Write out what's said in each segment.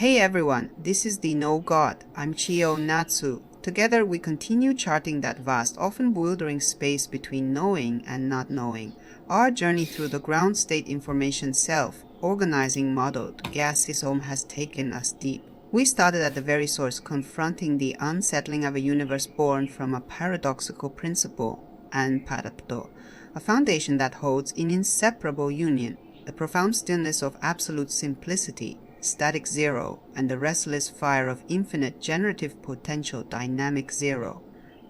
Hey everyone, this is the No God. I'm Chiyo Natsu. Together we continue charting that vast, often bewildering space between knowing and not knowing. Our journey through the ground state information self-organizing model GSISOM has taken us deep. We started at the very source, confronting the unsettling of a universe born from a paradoxical principle and parapto, a foundation that holds in inseparable union the profound stillness of absolute simplicity, static zero, and the restless fire of infinite generative potential dynamic zero.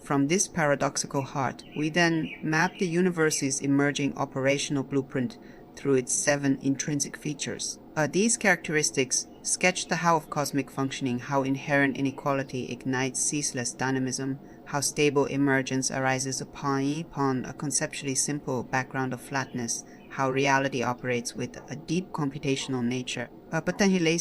From this paradoxical heart, we then map the universe's emerging operational blueprint through its 7 intrinsic features. These characteristics sketch the how of cosmic functioning, how inherent inequality ignites ceaseless dynamism, how stable emergence arises upon a conceptually simple background of flatness, how reality operates with a deep computational nature, potentially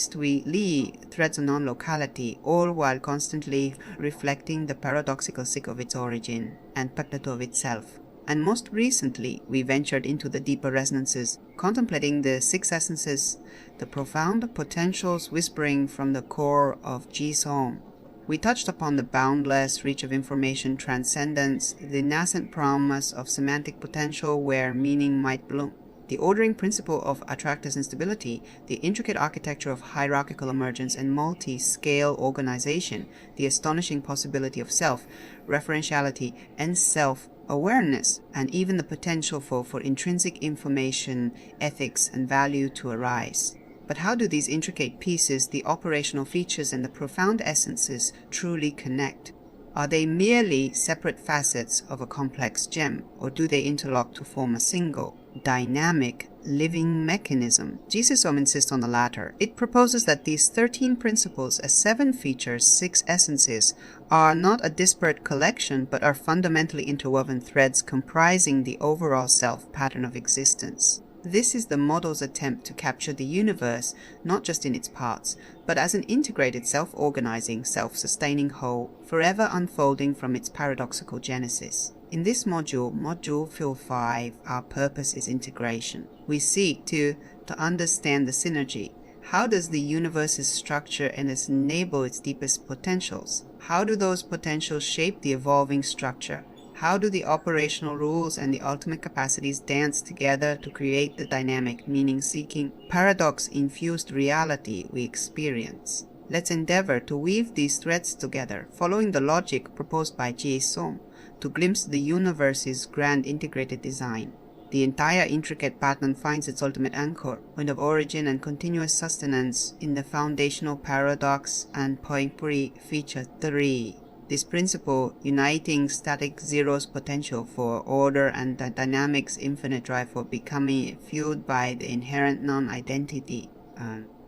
threads of non-locality, all while constantly reflecting the paradoxical sick of its origin and pectato of itself. And most recently, we ventured into the deeper resonances, contemplating the 6 essences, the profound potentials whispering from the core of GSISOM. We touched upon the boundless reach of information transcendence, the nascent promise of semantic potential where meaning might bloom, the ordering principle of attractors and stability, the intricate architecture of hierarchical emergence and multi-scale organization, the astonishing possibility of self, referentiality, and self-awareness, and even the potential for intrinsic information, ethics, and value to arise. But how do these intricate pieces, the operational features, and the profound essences truly connect? Are they merely separate facets of a complex gem, or do they interlock to form a single, dynamic, living mechanism? GSISOM insists on the latter. It proposes that these 13 principles as 7 features, 6 essences, are not a disparate collection, but are fundamentally interwoven threads comprising the overall self-pattern of existence. This is the model's attempt to capture the universe, not just in its parts, but as an integrated self-organizing, self-sustaining whole, forever unfolding from its paradoxical genesis. In this module 5, our purpose is integration. We seek to understand the synergy. How does the universe's structure enable its deepest potentials? How do those potentials shape the evolving structure? How do the operational rules and the ultimate capacities dance together to create the dynamic, meaning-seeking, paradox-infused reality we experience? Let's endeavor to weave these threads together, following the logic proposed by GSISOM, to glimpse the universe's grand integrated design. The entire intricate pattern finds its ultimate anchor, point of origin, and continuous sustenance in the foundational paradox and potpourri feature 3. This principle, uniting static zero's potential for order and the dynamic's infinite drive for becoming, fueled by the inherent non-identity,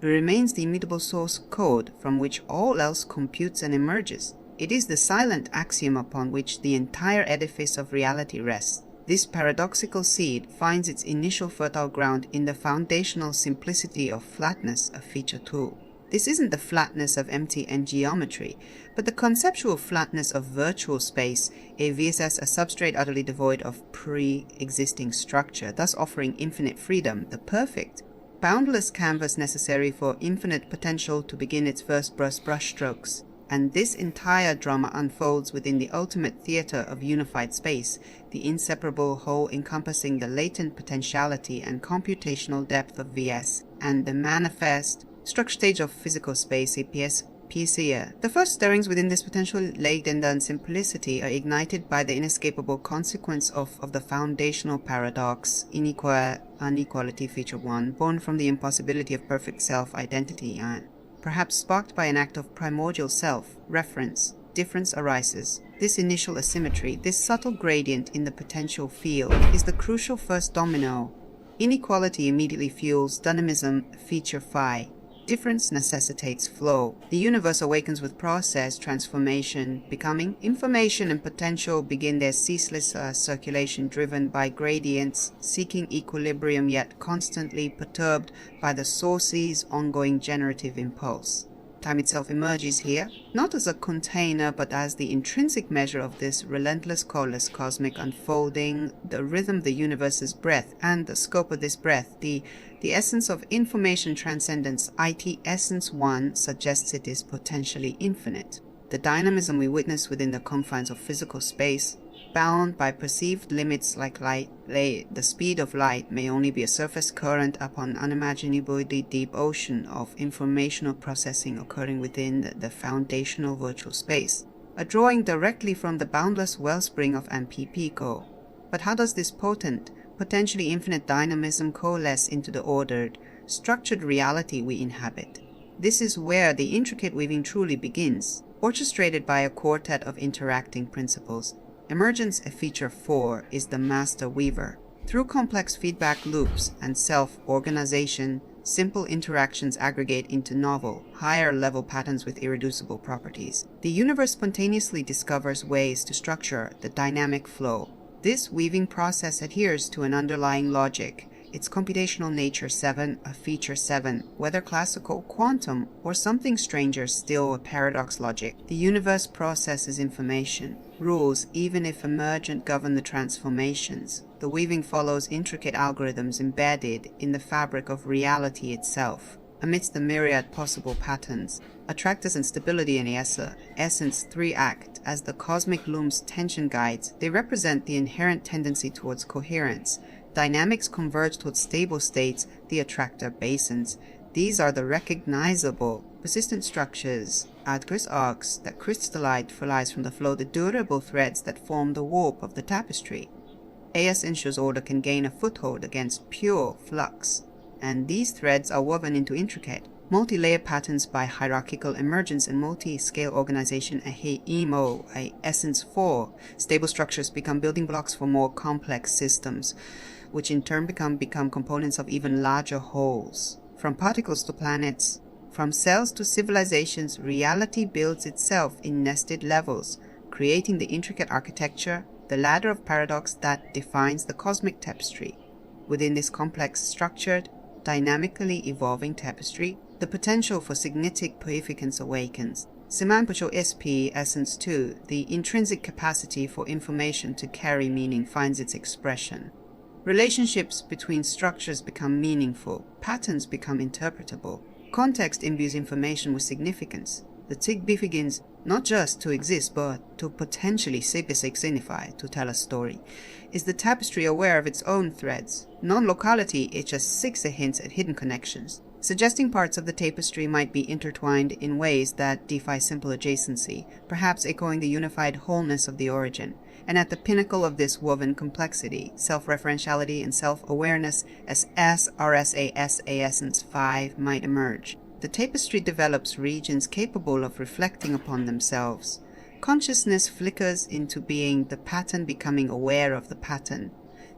remains the immutable source code from which all else computes and emerges. It is the silent axiom upon which the entire edifice of reality rests. This paradoxical seed finds its initial fertile ground in the foundational simplicity of flatness of feature 2. This isn't the flatness of empty and geometry, but the conceptual flatness of virtual space, vs. a substrate utterly devoid of pre-existing structure, thus offering infinite freedom, the perfect, boundless canvas necessary for infinite potential to begin its first brushstrokes. And this entire drama unfolds within the ultimate theater of unified space, the inseparable whole encompassing the latent potentiality and computational depth of VS, and the manifest structure stage of physical space, APS. The first stirrings within this potential legend and simplicity are ignited by the inescapable consequence of the foundational paradox, inequality feature 1, born from the impossibility of perfect self-identity, and perhaps sparked by an act of primordial self-reference. Difference arises. This initial asymmetry, this subtle gradient in the potential field, is the crucial first domino. Inequality immediately fuels dynamism feature 5. Difference necessitates flow. The universe awakens with process, transformation, becoming. Information and potential begin their ceaseless circulation driven by gradients, seeking equilibrium yet constantly perturbed by the source's ongoing generative impulse. Time itself emerges here, not as a container, but as the intrinsic measure of this relentless, causeless cosmic unfolding, the rhythm of the universe's breath, and the scope of this breath, the essence of information transcendence, IT Essence 1, suggests it is potentially infinite. The dynamism we witness within the confines of physical space, bound by perceived limits like light, the speed of light may only be a surface current upon unimaginably deep ocean of informational processing occurring within the foundational virtual space, a drawing directly from the boundless wellspring of Ampipico. But how does this potent, potentially infinite dynamism coalesce into the ordered, structured reality we inhabit? This is where the intricate weaving truly begins, orchestrated by a quartet of interacting principles. Emergence Feature 4 is the master weaver. Through complex feedback loops and self-organization, simple interactions aggregate into novel, higher-level patterns with irreducible properties. The universe spontaneously discovers ways to structure the dynamic flow. This weaving process adheres to an underlying logic, its computational nature 7, a feature 7, whether classical, quantum, or something stranger still a paradox logic. The universe processes information, rules even if emergent govern the transformations. The weaving follows intricate algorithms embedded in the fabric of reality itself. Amidst the myriad possible patterns, attractors and stability in essence 3 act as the cosmic loom's tension guides. They represent the inherent tendency towards coherence. Dynamics converge towards stable states, the attractor basins. These are the recognizable, persistent structures, adverse arcs that crystallize from the flow, the durable threads that form the warp of the tapestry. AS ensures order can gain a foothold against pure flux, and these threads are woven into intricate, multi-layer patterns by hierarchical emergence and multi-scale organization. A Essence 4. Stable structures become building blocks for more complex systems, which in turn become components of even larger wholes. From particles to planets, from cells to civilizations, reality builds itself in nested levels, creating the intricate architecture, the ladder of paradox that defines the cosmic tapestry. Within this complex, structured, dynamically evolving tapestry, the potential for signitic purificance awakens. Semantical SP Essence 2, the intrinsic capacity for information to carry meaning finds its expression. Relationships between structures become meaningful, patterns become interpretable, context imbues information with significance. The TIG begins not just to exist, but to potentially signify, to tell a story. Is the tapestry aware of its own threads? Non-locality, it just seeks a hint at hidden connections, suggesting parts of the tapestry might be intertwined in ways that defy simple adjacency, perhaps echoing the unified wholeness of the origin. And at the pinnacle of this woven complexity, self-referentiality and self-awareness as SRSAS Essence 5 might emerge. The tapestry develops regions capable of reflecting upon themselves. Consciousness flickers into being, the pattern becoming aware of the pattern.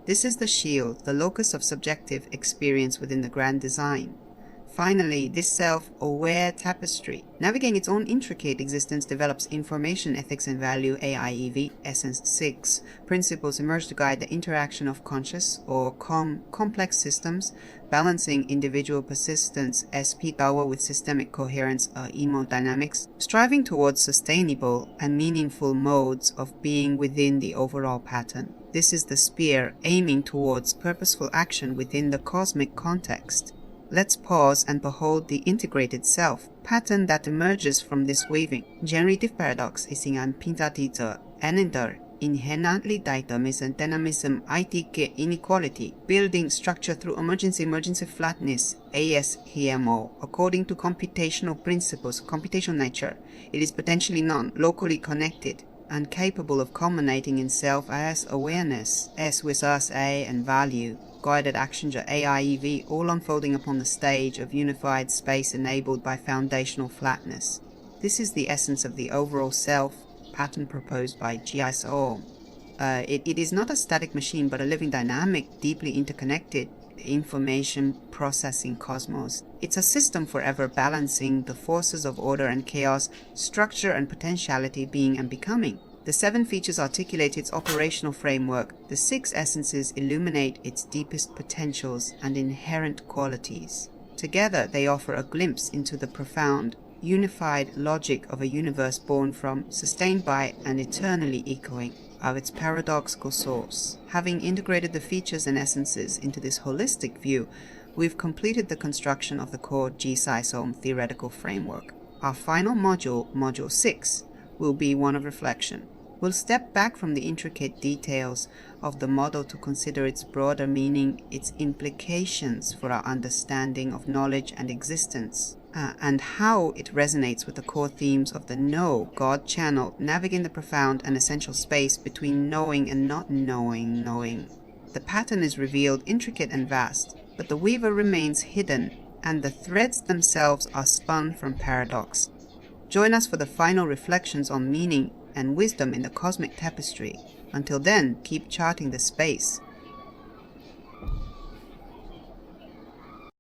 This is the shield, the locus of subjective experience within the grand design. Finally, this self-aware tapestry, navigating its own intricate existence, develops information ethics and value AIEV Essence 6. Principles emerge to guide the interaction of conscious or complex systems, balancing individual persistence SP power with systemic coherence hemodynamics, striving towards sustainable and meaningful modes of being within the overall pattern. This is the spear aiming towards purposeful action within the cosmic context. Let's pause and behold the integrated self, pattern that emerges from this weaving. Generative paradox is in pintatita, anender, inherently dynamism, dynamism, ITK inequality, building structure through emergency flatness, ASHMO, according to computational principles, computational nature. It is potentially non-locally connected and capable of culminating in self as awareness, S with us A and value. Guided action AIEV, all unfolding upon the stage of unified space enabled by foundational flatness. This is the essence of the overall self pattern proposed by GSISOM. It is not a static machine, but a living, dynamic, deeply interconnected information processing cosmos. It's a system forever balancing the forces of order and chaos, structure and potentiality, being and becoming. The 7 features articulate its operational framework. The 6 essences illuminate its deepest potentials and inherent qualities. Together, they offer a glimpse into the profound, unified logic of a universe born from, sustained by, and eternally echoing of its paradoxical source. Having integrated the features and essences into this holistic view, we've completed the construction of the core GSISOM theoretical framework. Our final module, Module 6, will be one of reflection. We'll step back from the intricate details of the model to consider its broader meaning, its implications for our understanding of knowledge and existence, and how it resonates with the core themes of the Know God channel, navigating the profound and essential space between knowing and not knowing. The pattern is revealed, intricate and vast, but the weaver remains hidden, and the threads themselves are spun from paradox. Join us for the final reflections on meaning and wisdom in the cosmic tapestry. Until then, keep charting the space